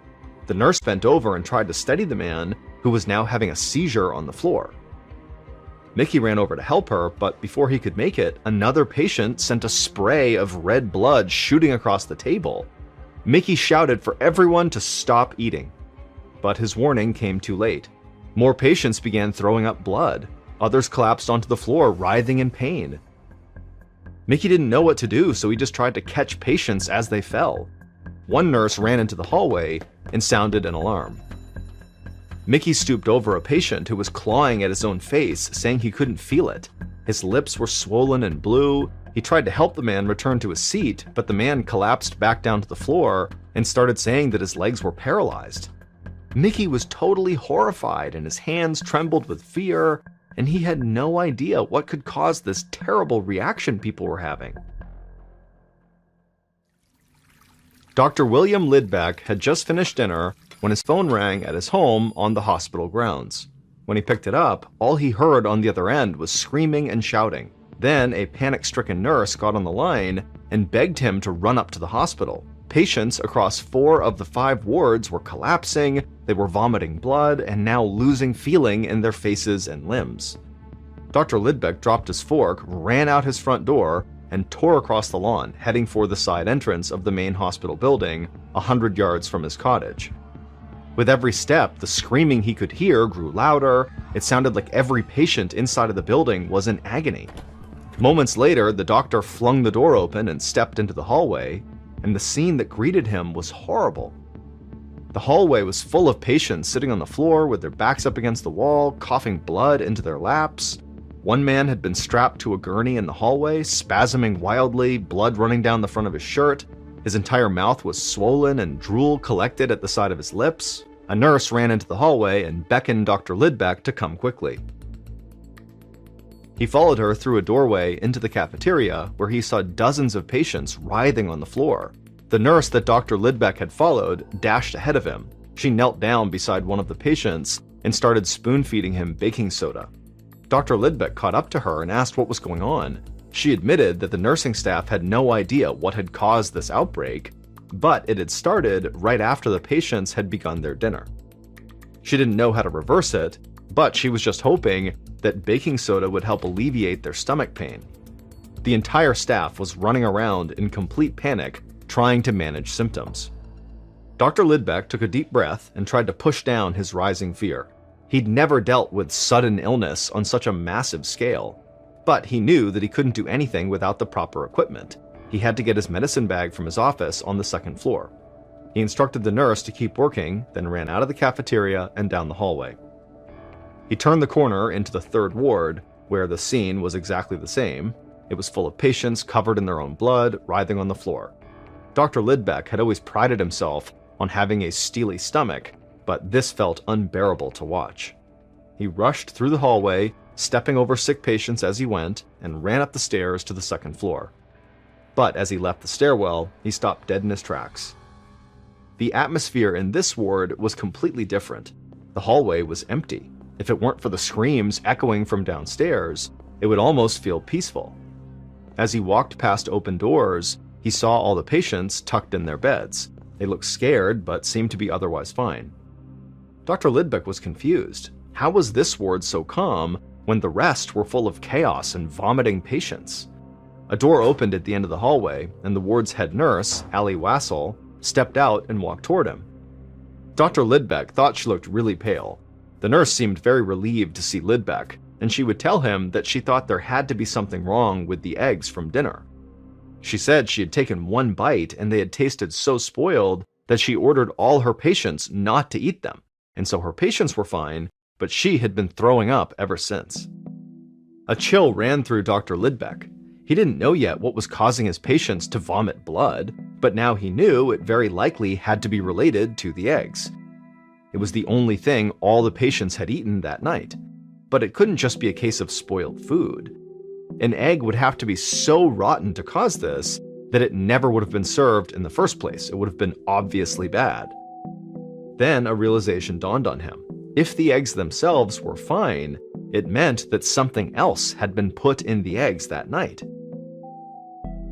The nurse bent over and tried to steady the man, who was now having a seizure on the floor. Mickey ran over to help her, but before he could make it, another patient sent a spray of red blood shooting across the table. Mickey shouted for everyone to stop eating. But his warning came too late. More patients began throwing up blood. Others collapsed onto the floor, writhing in pain. Mickey didn't know what to do, so he just tried to catch patients as they fell. One nurse ran into the hallway and sounded an alarm. Mickey stooped over a patient who was clawing at his own face, saying he couldn't feel it. His lips were swollen and blue. He tried to help the man return to his seat, but the man collapsed back down to the floor and started saying that his legs were paralyzed. Mickey was totally horrified and his hands trembled with fear, and he had no idea what could cause this terrible reaction people were having. Dr. William Lidbeck had just finished dinner when his phone rang at his home on the hospital grounds. When he picked it up, all he heard on the other end was screaming and shouting. Then a panic-stricken nurse got on the line and begged him to run up to the hospital. Patients across 4 of the 5 wards were collapsing, they were vomiting blood, and now losing feeling in their faces and limbs. Dr. Lidbeck dropped his fork, ran out his front door, and tore across the lawn, heading for the side entrance of the main hospital building, 100 yards from his cottage. With every step, the screaming he could hear grew louder. It sounded like every patient inside of the building was in agony. Moments later, the doctor flung the door open and stepped into the hallway, and the scene that greeted him was horrible. The hallway was full of patients sitting on the floor with their backs up against the wall, coughing blood into their laps. One man had been strapped to a gurney in the hallway, spasming wildly, blood running down the front of his shirt. His entire mouth was swollen and drool collected at the side of his lips. A nurse ran into the hallway and beckoned Dr. Lidbeck to come quickly. He followed her through a doorway into the cafeteria, where he saw dozens of patients writhing on the floor. The nurse that Dr. Lidbeck had followed dashed ahead of him. She knelt down beside one of the patients and started spoon-feeding him baking soda. Dr. Lidbeck caught up to her and asked what was going on. She admitted that the nursing staff had no idea what had caused this outbreak, but it had started right after the patients had begun their dinner. She didn't know how to reverse it, but she was just hoping that baking soda would help alleviate their stomach pain. The entire staff was running around in complete panic, trying to manage symptoms. Dr. Lidbeck took a deep breath and tried to push down his rising fear. He'd never dealt with sudden illness on such a massive scale, but he knew that he couldn't do anything without the proper equipment. He had to get his medicine bag from his office on the second floor. He instructed the nurse to keep working, then ran out of the cafeteria and down the hallway. He turned the corner into the third ward, where the scene was exactly the same. It was full of patients covered in their own blood, writhing on the floor. Dr. Lidbeck had always prided himself on having a steely stomach, but this felt unbearable to watch. He rushed through the hallway, stepping over sick patients as he went, and ran up the stairs to the second floor. But as he left the stairwell, he stopped dead in his tracks. The atmosphere in this ward was completely different. The hallway was empty. If it weren't for the screams echoing from downstairs, it would almost feel peaceful. As he walked past open doors, he saw all the patients tucked in their beds. They looked scared, but seemed to be otherwise fine. Dr. Lidbeck was confused. How was this ward so calm when the rest were full of chaos and vomiting patients? A door opened at the end of the hallway, and the ward's head nurse, Allie Wassel, stepped out and walked toward him. Dr. Lidbeck thought she looked really pale. The nurse seemed very relieved to see Lidbeck, and she would tell him that she thought there had to be something wrong with the eggs from dinner. She said she had taken one bite and they had tasted so spoiled that she ordered all her patients not to eat them, and so her patients were fine, but she had been throwing up ever since. A chill ran through Dr. Lidbeck. He didn't know yet what was causing his patients to vomit blood, but now he knew it very likely had to be related to the eggs. It was the only thing all the patients had eaten that night. But it couldn't just be a case of spoiled food. An egg would have to be so rotten to cause this that it never would have been served in the first place. It would have been obviously bad. Then a realization dawned on him. If the eggs themselves were fine, it meant that something else had been put in the eggs that night.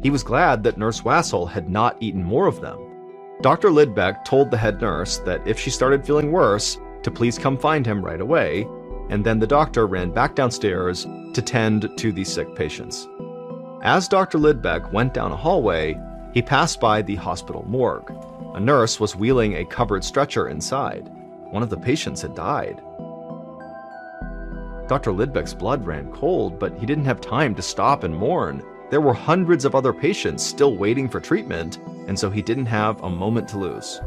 He was glad that Nurse Wassel had not eaten more of them. Dr. Lidbeck told the head nurse that if she started feeling worse, to please come find him right away, and then the doctor ran back downstairs to tend to the sick patients. As Dr. Lidbeck went down a hallway, he passed by the hospital morgue. A nurse was wheeling a covered stretcher inside. One of the patients had died. Dr. Lidbeck's blood ran cold, but he didn't have time to stop and mourn. There were hundreds of other patients still waiting for treatment, and so he didn't have a moment to lose.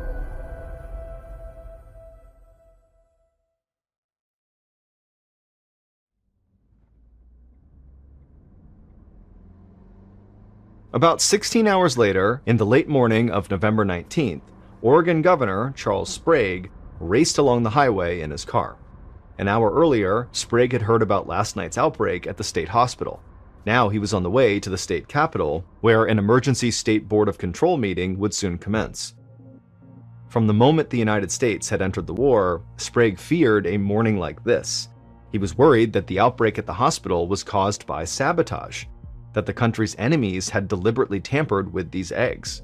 About 16 hours later, in the late morning of November 19th, Oregon Governor Charles Sprague raced along the highway in his car. An hour earlier, Sprague had heard about last night's outbreak at the state hospital. Now he was on the way to the state capitol, where an emergency State Board of Control meeting would soon commence. From the moment the United States had entered the war, Sprague feared a morning like this. He was worried that the outbreak at the hospital was caused by sabotage, that the country's enemies had deliberately tampered with these eggs.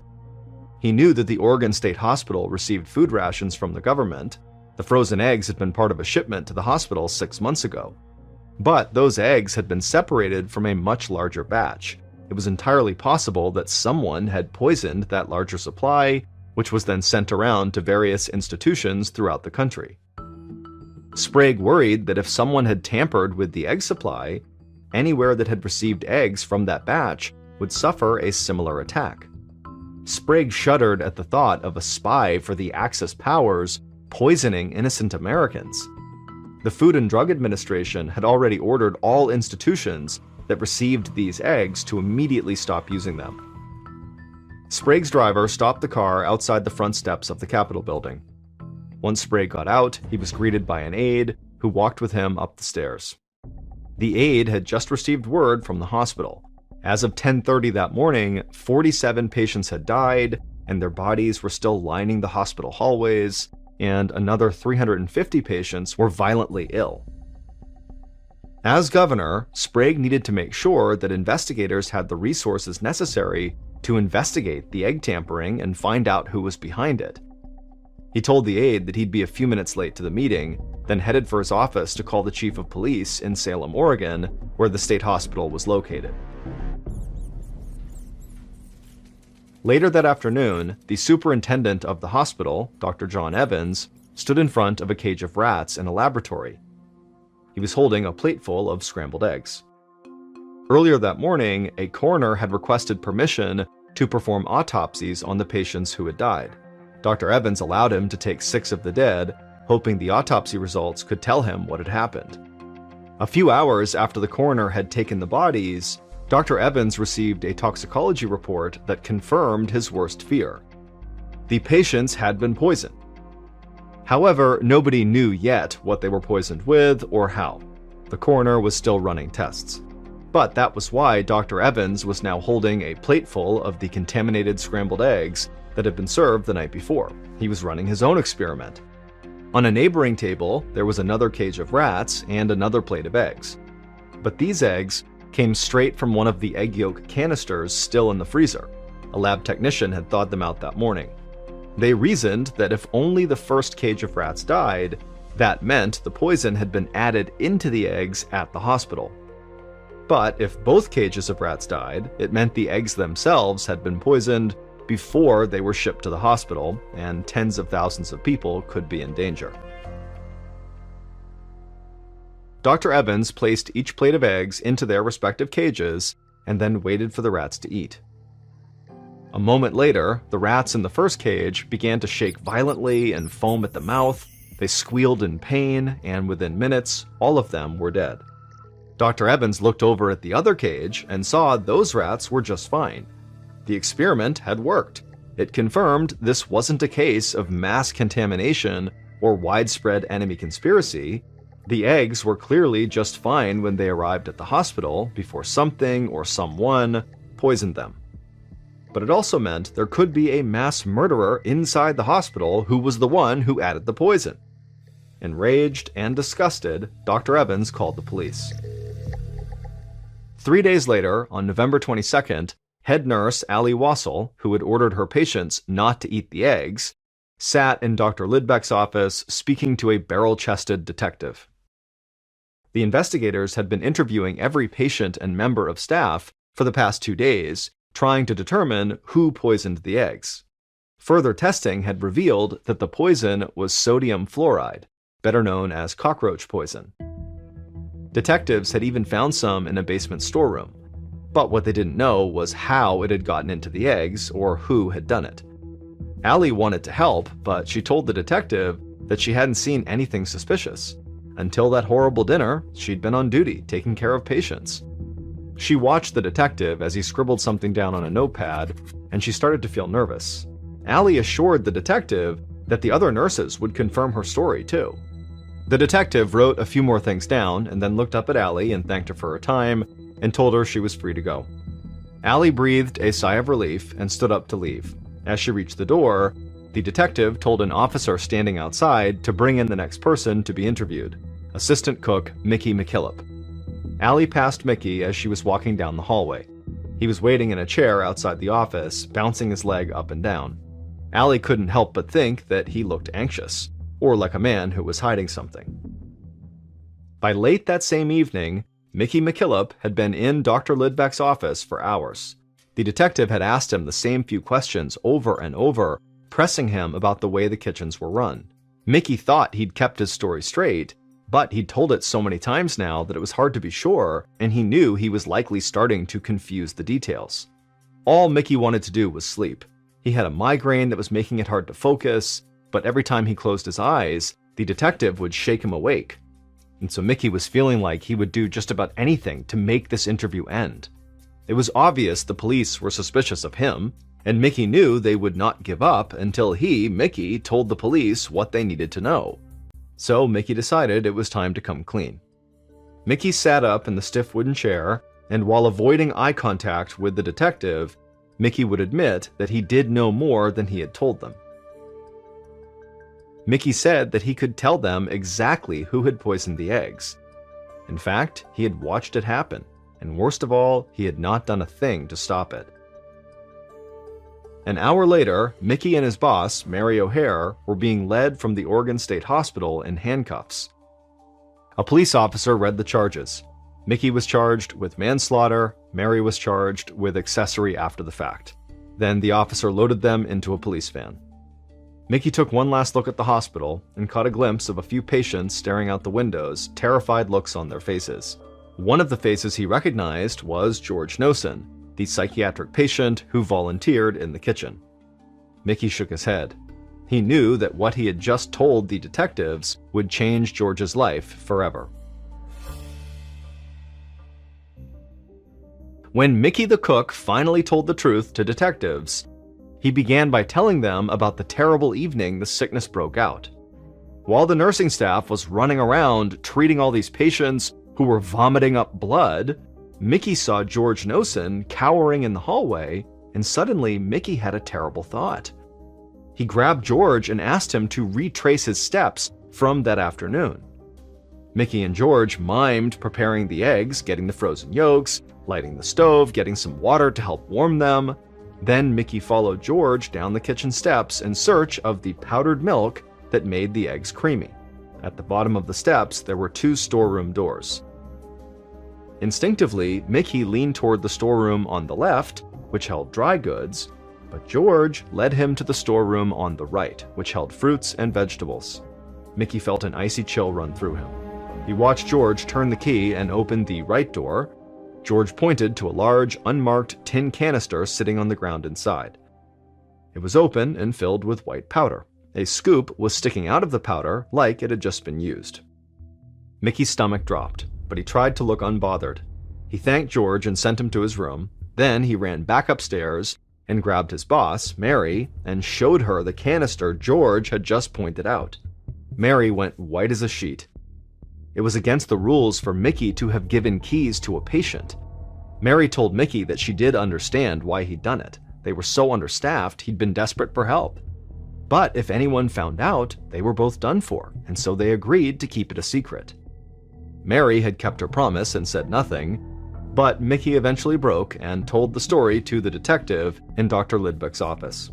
He knew that the Oregon State Hospital received food rations from the government. The frozen eggs had been part of a shipment to the hospital 6 months ago. But those eggs had been separated from a much larger batch. It was entirely possible that someone had poisoned that larger supply, which was then sent around to various institutions throughout the country. Sprague worried that if someone had tampered with the egg supply, anywhere that had received eggs from that batch would suffer a similar attack. Sprague shuddered at the thought of a spy for the Axis powers poisoning innocent Americans. The Food and Drug Administration had already ordered all institutions that received these eggs to immediately stop using them. Sprague's driver stopped the car outside the front steps of the Capitol building. Once Sprague got out, he was greeted by an aide who walked with him up the stairs. The aide had just received word from the hospital. As of 10:30 that morning, 47 patients had died, and their bodies were still lining the hospital hallways, and another 350 patients were violently ill. As governor, Sprague needed to make sure that investigators had the resources necessary to investigate the egg tampering and find out who was behind it. He told the aide that he'd be a few minutes late to the meeting, then headed for his office to call the chief of police in Salem, Oregon, where the state hospital was located. Later that afternoon, the superintendent of the hospital, Dr. John Evans, stood in front of a cage of rats in a laboratory. He was holding a plateful of scrambled eggs. Earlier that morning, a coroner had requested permission to perform autopsies on the patients who had died. Dr. Evans allowed him to take 6 of the dead, hoping the autopsy results could tell him what had happened. A few hours after the coroner had taken the bodies, Dr. Evans received a toxicology report that confirmed his worst fear. The patients had been poisoned. However, nobody knew yet what they were poisoned with or how. The coroner was still running tests. But that was why Dr. Evans was now holding a plateful of the contaminated scrambled eggs that had been served the night before. He was running his own experiment. On a neighboring table, there was another cage of rats and another plate of eggs. But these eggs came straight from one of the egg yolk canisters still in the freezer. A lab technician had thawed them out that morning. They reasoned that if only the first cage of rats died, that meant the poison had been added into the eggs at the hospital. But if both cages of rats died, it meant the eggs themselves had been poisoned before they were shipped to the hospital, and tens of thousands of people could be in danger. Dr. Evans placed each plate of eggs into their respective cages and then waited for the rats to eat. A moment later, the rats in the first cage began to shake violently and foam at the mouth. They squealed in pain, and within minutes, all of them were dead. Dr. Evans looked over at the other cage and saw those rats were just fine. The experiment had worked. It confirmed this wasn't a case of mass contamination or widespread enemy conspiracy. The eggs were clearly just fine when they arrived at the hospital before something or someone poisoned them. But it also meant there could be a mass murderer inside the hospital who was the one who added the poison. Enraged and disgusted, Dr. Evans called the police. 3 days later, on November 22nd, head nurse Allie Wassel, who had ordered her patients not to eat the eggs, sat in Dr. Lidbeck's office speaking to a barrel-chested detective. The investigators had been interviewing every patient and member of staff for the past 2 days, trying to determine who poisoned the eggs. Further testing had revealed that the poison was sodium fluoride, better known as cockroach poison. Detectives had even found some in a basement storeroom, but what they didn't know was how it had gotten into the eggs or who had done it. Allie wanted to help, but she told the detective that she hadn't seen anything suspicious. Until that horrible dinner, she'd been on duty, taking care of patients. She watched the detective as he scribbled something down on a notepad, and she started to feel nervous. Allie assured the detective that the other nurses would confirm her story, too. The detective wrote a few more things down and then looked up at Allie and thanked her for her time and told her she was free to go. Allie breathed a sigh of relief and stood up to leave. As she reached the door, the detective told an officer standing outside to bring in the next person to be interviewed, assistant cook Mickey McKillop. Allie passed Mickey as she was walking down the hallway. He was waiting in a chair outside the office, bouncing his leg up and down. Allie couldn't help but think that he looked anxious, or like a man who was hiding something. By late that same evening, Mickey McKillop had been in Dr. Lidbeck's office for hours. The detective had asked him the same few questions over and over, pressing him about the way the kitchens were run. Mickey thought he'd kept his story straight, but he'd told it so many times now that it was hard to be sure, and he knew he was likely starting to confuse the details. All Mickey wanted to do was sleep. He had a migraine that was making it hard to focus, but every time he closed his eyes, the detective would shake him awake. And so Mickey was feeling like he would do just about anything to make this interview end. It was obvious the police were suspicious of him, and Mickey knew they would not give up until he, Mickey, told the police what they needed to know. So Mickey decided it was time to come clean. Mickey sat up in the stiff wooden chair, and while avoiding eye contact with the detective, Mickey would admit that he did know more than he had told them. Mickey said that he could tell them exactly who had poisoned the eggs. In fact, he had watched it happen, and worst of all, he had not done a thing to stop it. An hour later, Mickey and his boss, Mary O'Hare, were being led from the Oregon State Hospital in handcuffs. A police officer read the charges. Mickey was charged with manslaughter, Mary was charged with accessory after the fact. Then the officer loaded them into a police van. Mickey took one last look at the hospital and caught a glimpse of a few patients staring out the windows, terrified looks on their faces. One of the faces he recognized was George Nosen, the psychiatric patient who volunteered in the kitchen. Mickey shook his head. He knew that what he had just told the detectives would change George's life forever. When Mickey the cook finally told the truth to detectives, he began by telling them about the terrible evening the sickness broke out. While the nursing staff was running around treating all these patients who were vomiting up blood, Mickey saw George Nosen cowering in the hallway, and suddenly Mickey had a terrible thought. He grabbed George and asked him to retrace his steps from that afternoon. Mickey and George mimed preparing the eggs, getting the frozen yolks, lighting the stove, getting some water to help warm them. Then Mickey followed George down the kitchen steps in search of the powdered milk that made the eggs creamy. At the bottom of the steps, there were 2 storeroom doors. Instinctively, Mickey leaned toward the storeroom on the left, which held dry goods, but George led him to the storeroom on the right, which held fruits and vegetables. Mickey felt an icy chill run through him. He watched George turn the key and open the right door. George pointed to a large, unmarked tin canister sitting on the ground inside. It was open and filled with white powder. A scoop was sticking out of the powder like it had just been used. Mickey's stomach dropped, but he tried to look unbothered. He thanked George and sent him to his room. Then he ran back upstairs and grabbed his boss, Mary, and showed her the canister George had just pointed out. Mary went white as a sheet. It was against the rules for Mickey to have given keys to a patient. Mary told Mickey that she did understand why he'd done it. They were so understaffed, he'd been desperate for help. But if anyone found out, they were both done for, and so they agreed to keep it a secret. Mary had kept her promise and said nothing, but Mickey eventually broke and told the story to the detective in Dr. Lidbeck's office.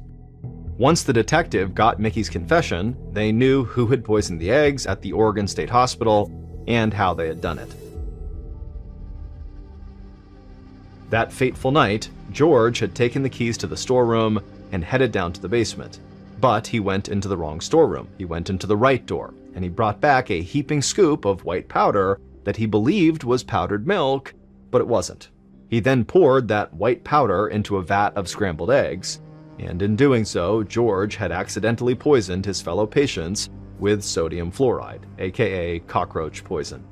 Once the detective got Mickey's confession, they knew who had poisoned the eggs at the Oregon State Hospital and how they had done it. That fateful night, George had taken the keys to the storeroom and headed down to the basement. But he went into the wrong storeroom. He went into the right door, and he brought back a heaping scoop of white powder that he believed was powdered milk, but it wasn't. He then poured that white powder into a vat of scrambled eggs, and in doing so, George had accidentally poisoned his fellow patients with sodium fluoride, aka cockroach poison.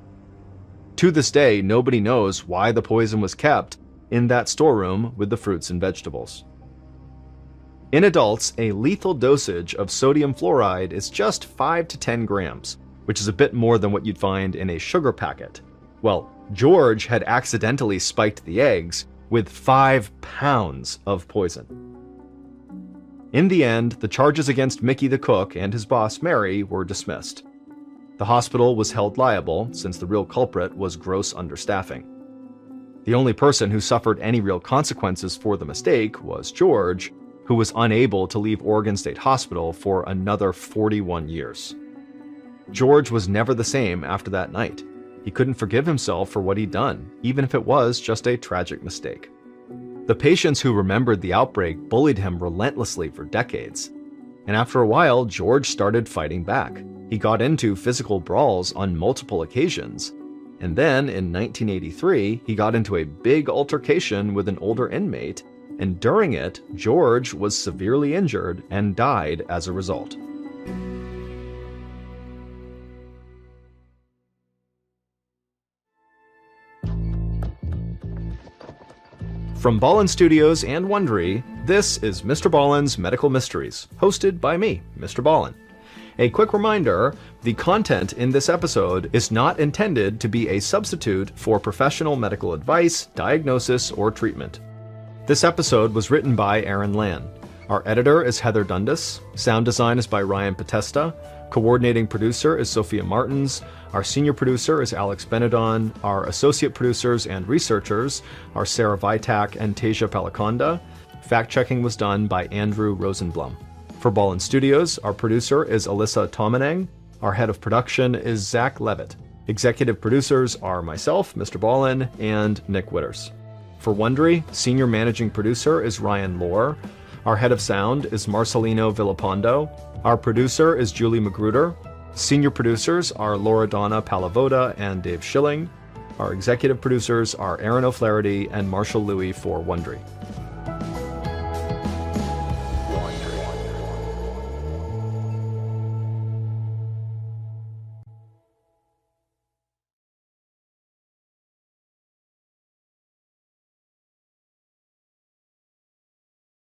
To this day, nobody knows why the poison was kept in that storeroom with the fruits and vegetables. In adults, a lethal dosage of sodium fluoride is just 5 to 10 grams, which is a bit more than what you'd find in a sugar packet. Well, George had accidentally spiked the eggs with 5 pounds of poison. In the end, the charges against Mickey the cook and his boss Mary were dismissed. The hospital was held liable since the real culprit was gross understaffing. The only person who suffered any real consequences for the mistake was George, who was unable to leave Oregon State Hospital for another 41 years. George was never the same after that night. He couldn't forgive himself for what he'd done, even if it was just a tragic mistake. The patients who remembered the outbreak bullied him relentlessly for decades. And after a while, George started fighting back. He got into physical brawls on multiple occasions. And then, in 1983, he got into a big altercation with an older inmate, and during it, George was severely injured and died as a result. From Ballen Studios and Wondery, this is Mr. Ballen's Medical Mysteries, hosted by me, Mr. Ballen. A quick reminder, the content in this episode is not intended to be a substitute for professional medical advice, diagnosis, or treatment. This episode was written by Aaron Lan. Our editor is Heather Dundas. Sound design is by Ryan Potesta. Coordinating producer is Sophia Martins. Our senior producer is Alex Benedon. Our associate producers and researchers are Sarah Vitak and Tasia Palaconda. Fact-checking was done by Andrew Rosenblum. For Ballen Studios, our producer is Alyssa Tomanang. Our head of production is Zach Levitt. Executive producers are myself, Mr. Ballen, and Nick Witters. For Wondery, senior managing producer is Ryan Lohr. Our head of sound is Marcelino Villalpando. Our producer is Julie Magruder. Senior producers are Laura Donna Palavoda and Dave Schilling. Our executive producers are Aaron O'Flaherty and Marshall Louis for Wondery.